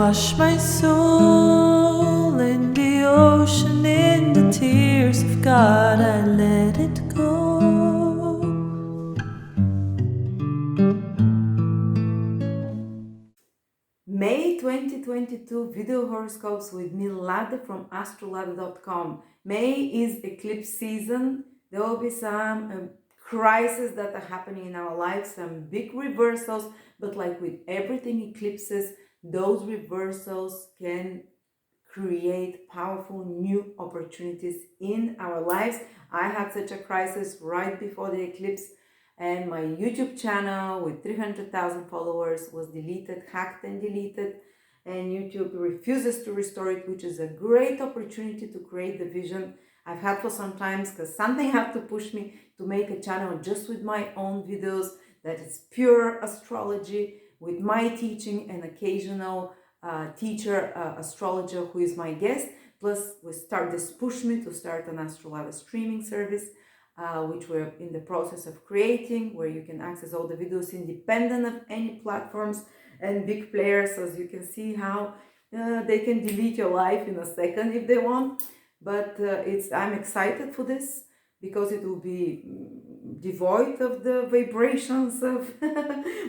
wash my soul in the ocean, in the tears of God, I let it go. May 2022 video horoscopes with me, Lada from Astrolada.com. May is eclipse season. There will be some crises that are happening in our lives, some big reversals, but like with everything eclipses, those reversals can create powerful new opportunities in our lives. I had such a crisis right before the eclipse, and my YouTube channel with 300,000 followers was deleted, hacked and deleted, and YouTube refuses to restore it, which is a great opportunity to create the vision I've had for some times, because something had to push me to make a channel just with my own videos that is pure astrology with my teaching and occasional teacher, astrologer who is my guest. Plus, this pushed me to start an Astrolada streaming service, which we're in the process of creating, where you can access all the videos independent of any platforms and big players, as you can see how they can delete your life in a second if they want. But I'm excited for this because it will be devoid of the vibrations of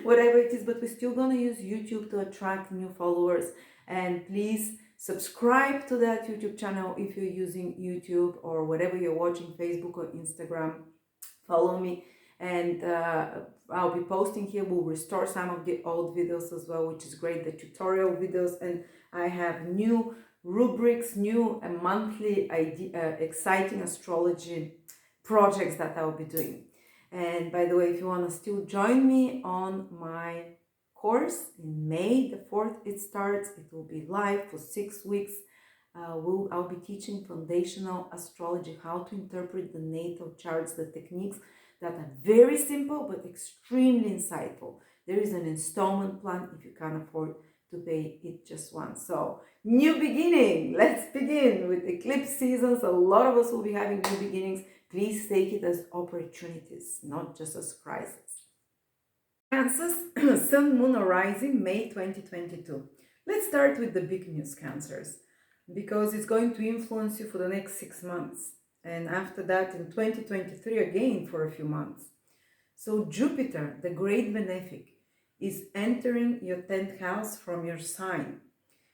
whatever it is, but we're still gonna use YouTube to attract new followers. And please subscribe to that YouTube channel if you're using YouTube or whatever you're watching, Facebook or Instagram. Follow me, and I'll be posting here. We'll restore some of the old videos as well, which is great, the tutorial videos, and I have new rubrics, new monthly exciting astrology projects that I'll be doing. And by the way, if you want to still join me on my course in May the 4th, it starts. It will be live for 6 weeks. I'll be teaching foundational astrology, how to interpret the natal charts, the techniques that are very simple but extremely insightful. There is an installment plan if you can't afford to pay it just once. So, new beginning. Let's begin with eclipse seasons. A lot of us will be having new beginnings. Please take it as opportunities, not just as crises. Cancers, Sun, Moon, or Rising, May 2022. Let's start with the big news, Cancers, because it's going to influence you for the next 6 months. And after that, in 2023, again for a few months. So Jupiter, the great benefic, is entering your 10th house from your sign.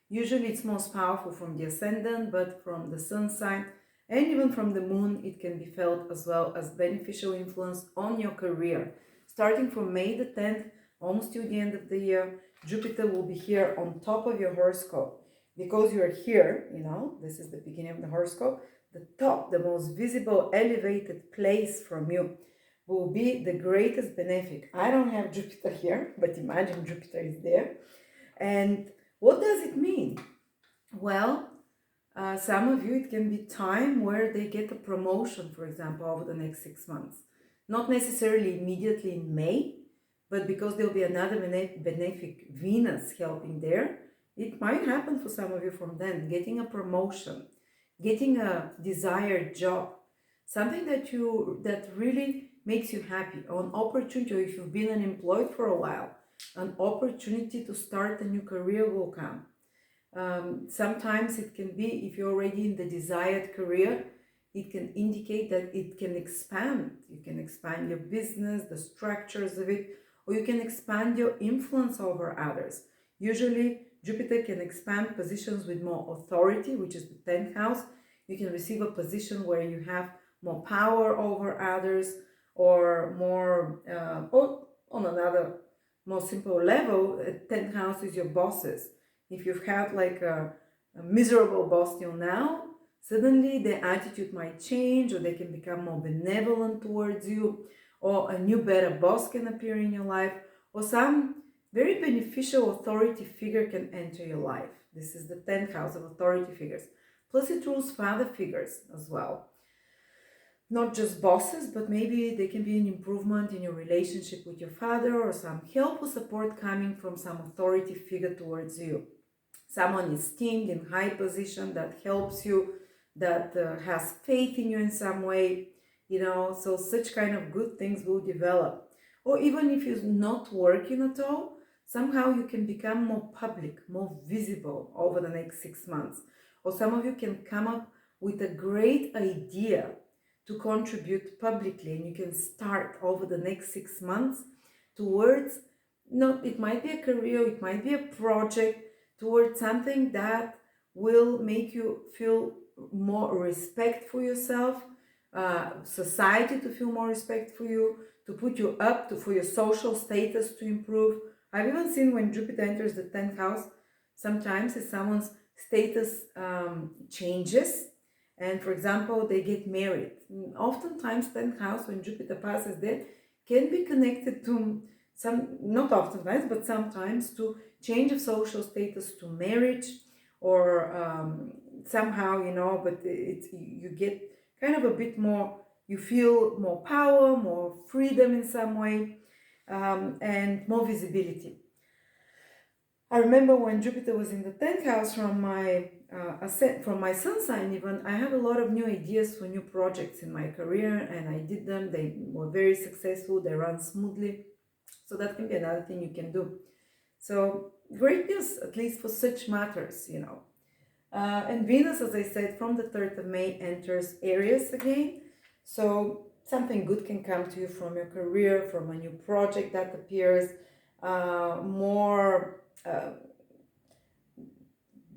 Usually it's most powerful from the ascendant, but from the sun sign and even from the moon, it can be felt as well as beneficial influence on your career. Starting from May the 10th, almost till the end of the year, Jupiter will be here on top of your horoscope. Because you're here, this is the beginning of the horoscope, the top, the most visible, elevated place from you will be the greatest benefic. I don't have Jupiter here, but imagine Jupiter is there. And what does it mean? Well, some of you, it can be time where they get a promotion, for example, over the next 6 months. Not necessarily immediately in May, but because there'll be another benefic Venus helping there, it might happen for some of you from then, getting a promotion, getting a desired job, something that really makes you happy, an opportunity, or if you've been unemployed for a while, an opportunity to start a new career will come. Sometimes it can be, if you're already in the desired career, it can indicate that it can expand. You can expand your business, the structures of it, or you can expand your influence over others. Usually, Jupiter can expand positions with more authority, which is the 10th house. You can receive a position where you have more power over others, or more, or on another more simple level, 10th house is your bosses. If you've had like a miserable boss till now, suddenly their attitude might change, or they can become more benevolent towards you, or a new better boss can appear in your life, or some very beneficial authority figure can enter your life. This is the 10th house of authority figures. Plus it rules father figures as well. Not just bosses, but maybe they can be an improvement in your relationship with your father, or some help or support coming from some authority figure towards you. Someone esteemed in high position that helps you, that has faith in you in some way, so such kind of good things will develop. Or even if you're not working at all, somehow you can become more public, more visible over the next 6 months. Or some of you can come up with a great idea to contribute publicly, and you can start over the next 6 months towards, no, it might be a career, it might be a project, towards something that will make you feel more respect for yourself, society to feel more respect for you, to put you up, for your social status to improve. I've even seen when Jupiter enters the 10th house, sometimes if someone's status changes, and for example, they get married. Oftentimes, 10th house, when Jupiter passes there, can be connected to some, not oftentimes, but sometimes, to change of social status, to marriage, or somehow, but you get kind of a bit more, you feel more power, more freedom in some way, and more visibility. I remember when Jupiter was in the 10th house from my sun sign even, I had a lot of new ideas for new projects in my career, and I did them. They were very successful, they ran smoothly. So that can be another thing you can do. So great news, at least for such matters, and Venus, as I said, from the 3rd of May enters Aries again. So something good can come to you from your career, from a new project that appears,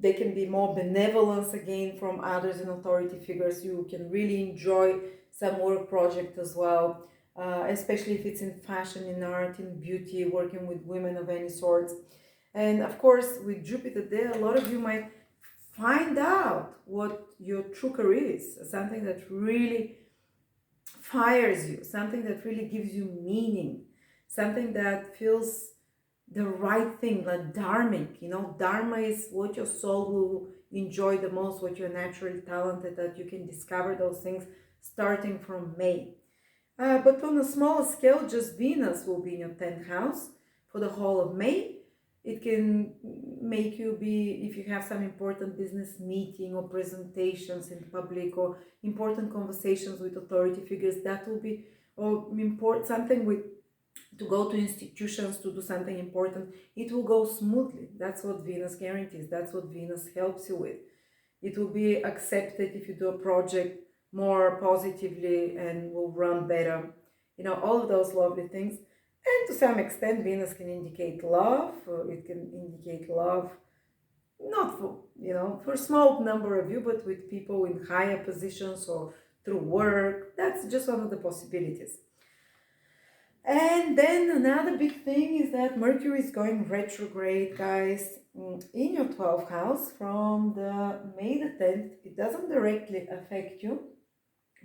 there can be more benevolence again from others and authority figures. You can really enjoy some work project as well, especially if it's in fashion, in art, in beauty, working with women of any sort. And of course, with Jupiter there, a lot of you might find out what your true career is, something that really fires you, something that really gives you meaning, something that feels the right thing, like dharmic. Dharma is what your soul will enjoy the most, what you're naturally talented at. You can discover those things starting from May. But on a smaller scale, just Venus will be in your 10th house for the whole of May. It can make you be, if you have some important business meeting or presentations in public, or important conversations with authority figures, that will be, or something with, to go to institutions to do something important, it will go smoothly. That's what Venus guarantees. That's what Venus helps you with. It will be accepted if you do a project more positively and will run better. All of those lovely things. And to some extent, Venus can indicate love. It can indicate love, not for a small number of you, but with people in higher positions or through work. That's just one of the possibilities. And then another big thing is that Mercury is going retrograde, guys, in your 12th house from the May the 10th. It doesn't directly affect you,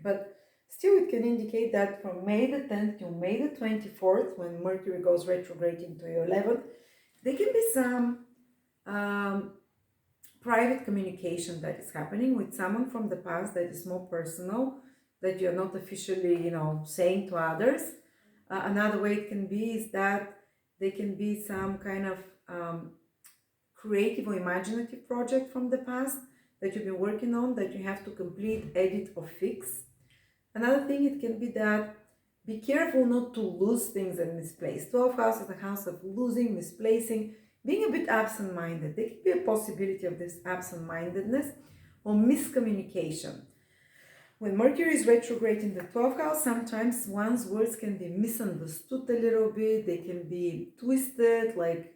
but still it can indicate that from May the 10th to May the 24th, when Mercury goes retrograde into your 11th, there can be some private communication that is happening with someone from the past that is more personal, that you're not officially, saying to others. Another way it can be is that there can be some kind of creative or imaginative project from the past that you've been working on that you have to complete, edit, or fix. Another thing, it can be that be careful not to lose things and misplace. 12th house is the house of losing, misplacing, being a bit absent-minded. There can be a possibility of this absent-mindedness or miscommunication. When Mercury is retrograde in the 12th house, sometimes one's words can be misunderstood a little bit. They can be twisted, like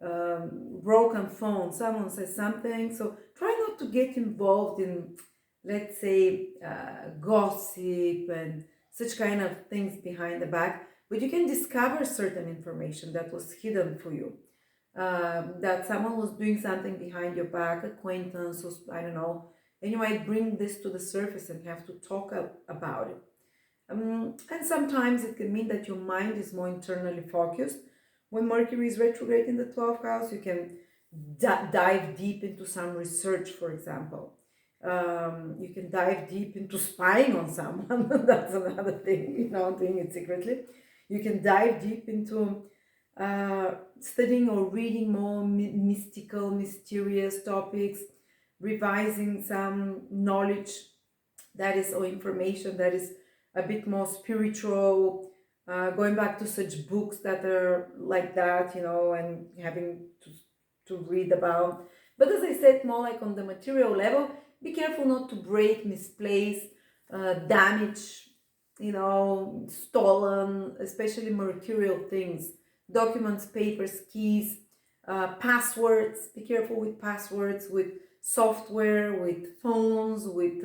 broken phone. Someone says something. So try not to get involved in, let's say, gossip and such kind of things behind the back. But you can discover certain information that was hidden for you. That someone was doing something behind your back, acquaintance, or I don't know, and you might bring this to the surface and have to talk about it. And sometimes it can mean that your mind is more internally focused. When Mercury is retrograde in the 12th house, you can dive deep into some research, for example. You can dive deep into spying on someone. That's another thing, doing it secretly. You can dive deep into studying or reading more mystical, mysterious topics, revising some knowledge that is, or information that is a bit more spiritual, going back to such books that are like that, and having to read about. But as I said, more like on the material level, be careful not to break, misplace, damage, stolen, especially mercurial things, documents, papers, keys, passwords. Be careful with passwords, with software, with phones, with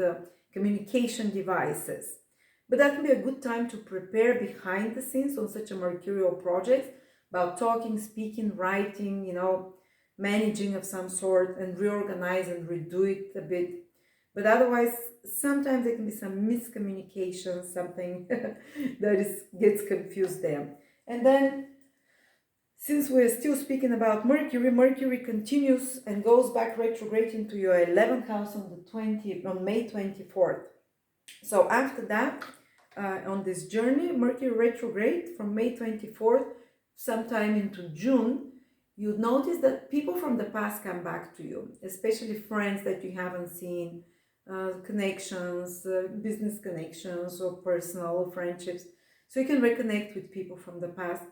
communication devices. But that can be a good time to prepare behind the scenes on such a mercurial project about talking, speaking, writing, managing of some sort, and reorganize and redo it a bit. But otherwise, sometimes there can be some miscommunication, something gets confused there. And then, since we're still speaking about Mercury, Mercury continues and goes back retrograde into your 11th house on May 24th. So after that, on this journey, Mercury retrograde from May 24th, sometime into June, you'd notice that people from the past come back to you, especially friends that you haven't seen, connections, business connections, or personal friendships. So you can reconnect with people from the past.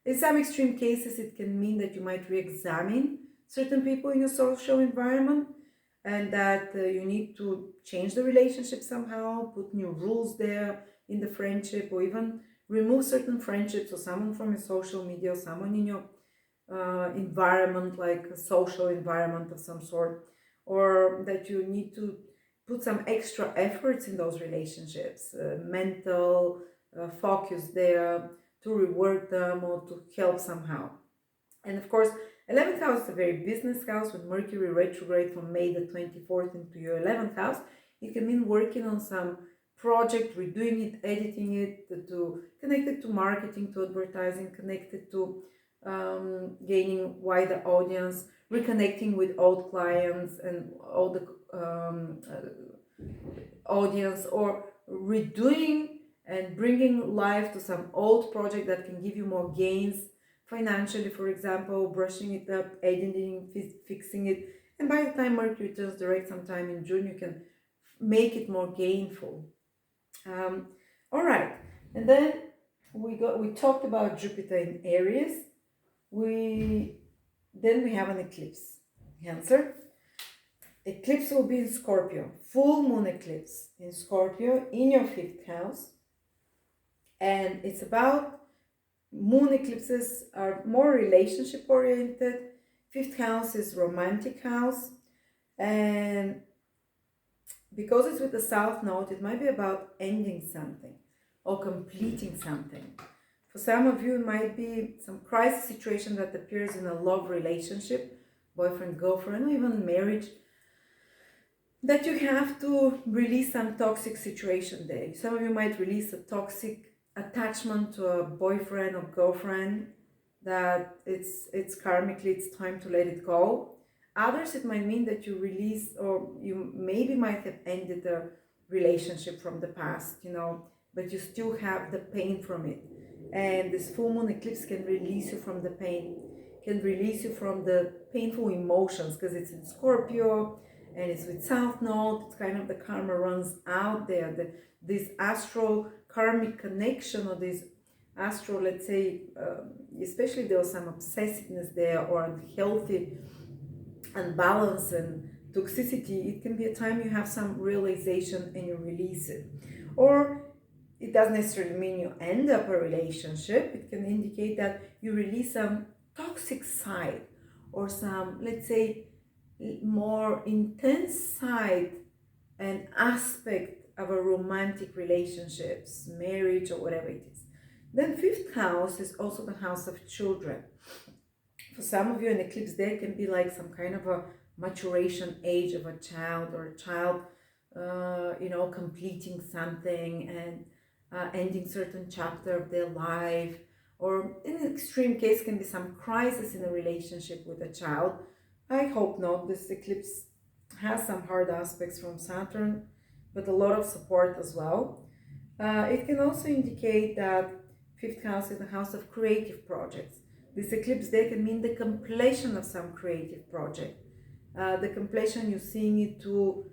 In some extreme cases, it can mean that you might re-examine certain people in your social environment, and that you need to change the relationship somehow, put new rules there in the friendship, or even remove certain friendships, or someone from your social media, or someone in your environment, like a social environment of some sort, or that you need to put some extra efforts in those relationships, mental focus there, to rework them or to help somehow. And of course, 11th house is a very business house with Mercury retrograde from May the 24th into your 11th house. It can mean working on some project, redoing it, editing it, to connect it to marketing, to advertising, connected to gaining wider audience, reconnecting with old clients and all the audience, or redoing and bringing life to some old project that can give you more gains financially, for example, brushing it up, editing, fixing it. And by the time Mercury turns direct sometime in June, you can make it more gainful. All right, and then we talked about Jupiter in Aries. We have an eclipse, Cancer. Eclipse will be in Scorpio, full moon eclipse in Scorpio in your 5th house. And it's about, moon eclipses are more relationship oriented. 5th house is romantic house. And because it's with the South Node, it might be about ending something or completing something. For some of you, it might be some crisis situation that appears in a love relationship, boyfriend, girlfriend, or even marriage, that you have to release some toxic situation there. Some of you might release a toxic attachment to a boyfriend or girlfriend, that it's karmically, it's time to let it go. Others, it might mean that you release, or you maybe might have ended a relationship from the past, but you still have the pain from it. And this full moon eclipse can release you from the pain, can release you from the painful emotions, because it's in Scorpio and it's with South Node. It's kind of the karma runs out there. This astral karmic connection, or this astral, let's say, especially there was some obsessiveness there, or unhealthy unbalance and toxicity. It can be a time you have some realization and you release it. Or it doesn't necessarily mean you end up a relationship. It can indicate that you release some toxic side, or some, let's say, more intense side and aspect of a romantic relationships, marriage, or whatever it is. Then 5th house is also the house of children. For some of you, an eclipse there can be like some kind of a maturation age of a child, or a child completing something and ending certain chapter of their life. Or in an extreme case, can be some crisis in a relationship with a child. I hope not. This eclipse has some hard aspects from Saturn, but a lot of support as well. It can also indicate that 5th house is the house of creative projects. This eclipse there can mean the completion of some creative project. The completion, you're seeing it to,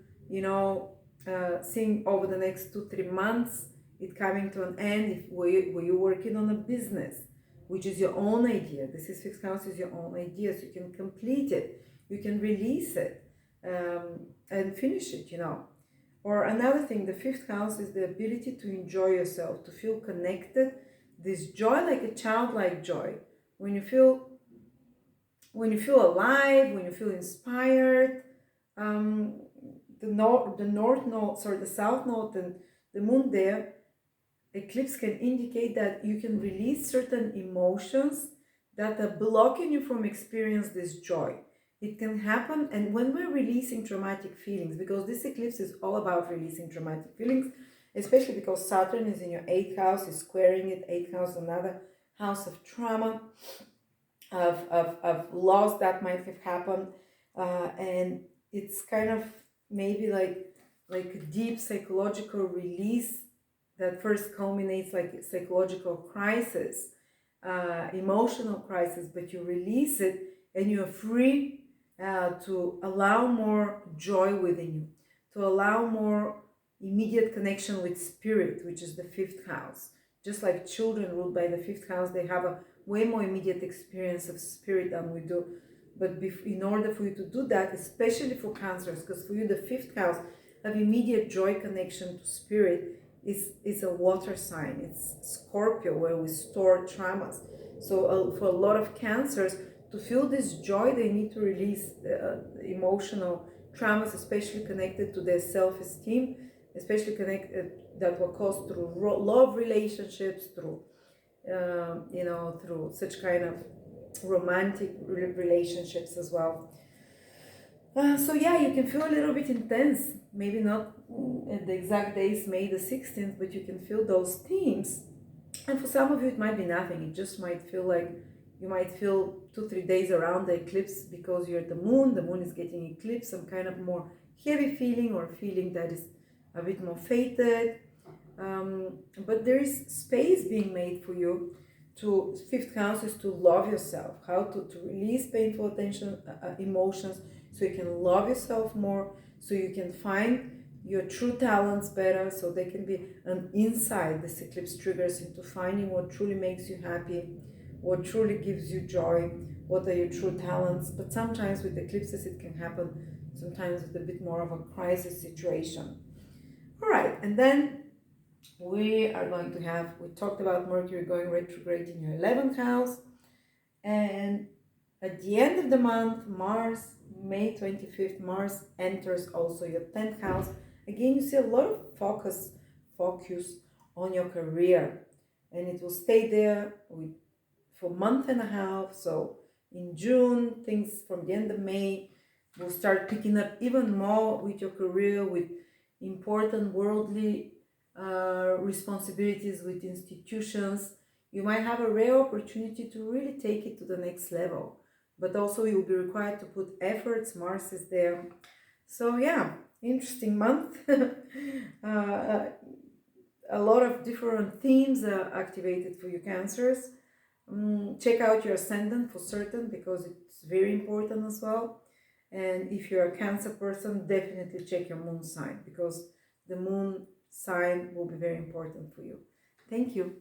seeing over the next 2-3 months. it coming to an end. If were you working on a business, which is your own idea, this is fifth house is your own idea, so you can complete it, you can release it, and finish it, you know. Or another thing, the fifth house is the ability to enjoy yourself, to feel connected, this joy, like a childlike joy, when you feel alive, when you feel inspired. um, the north node, sorry, the south node and the moon there, eclipse can indicate that you can release certain emotions that are blocking you from experience this joy. It can happen, and when we're releasing traumatic feelings, because this eclipse is all about releasing traumatic feelings, especially because Saturn is in your 8th house, is squaring it, 8th house, another house of trauma, of loss that might have happened, and it's kind of maybe like a deep psychological release that first culminates like a psychological crisis, emotional crisis, but you release it and you're free to allow more joy within you, to allow more immediate connection with spirit, which is the 5th house. Just like children ruled by the 5th house, they have a way more immediate experience of spirit than we do. But in order for you to do that, especially for cancers, because for you the 5th house have immediate joy connection to spirit, is a water sign. It's Scorpio, where we store traumas. So for a lot of cancers, to feel this joy, they need to release emotional traumas, especially connected to their self-esteem, especially connected that were caused through love relationships, through through such kind of romantic relationships as well. So yeah, you can feel a little bit intense, maybe not at the exact days, May the 16th, but you can feel those themes. And for some of you, it might be nothing. It just might feel like you might feel 2-3 days around the eclipse because you're at the moon is getting eclipse, some kind of more heavy feeling or feeling that is a bit more fated. But there is space being made for you to, 5th house is to love yourself, how to release painful attention, emotions, so you can love yourself more, so you can find your true talents better, so they can be an insight. This eclipse triggers into finding what truly makes you happy, what truly gives you joy, what are your true talents. But sometimes with eclipses it can happen sometimes with a bit more of a crisis situation. All right, and then we are going to have, we talked about Mercury going retrograde in your 11th house, and at the end of the month, Mars, May 25th, Mars enters also your 10th house. Again, you see a lot of focus on your career, and it will stay there for a month and a half. So in June, things from the end of May will start picking up even more with your career, with important worldly responsibilities with institutions. You might have a rare opportunity to really take it to the next level, but also you'll be required to put efforts. Mars is there. So yeah, interesting month. A lot of different themes are activated for you cancers. Check out your ascendant for certain, because it's very important as well. And if you're a Cancer person, definitely check your moon sign, because the moon sign will be very important for you. Thank you.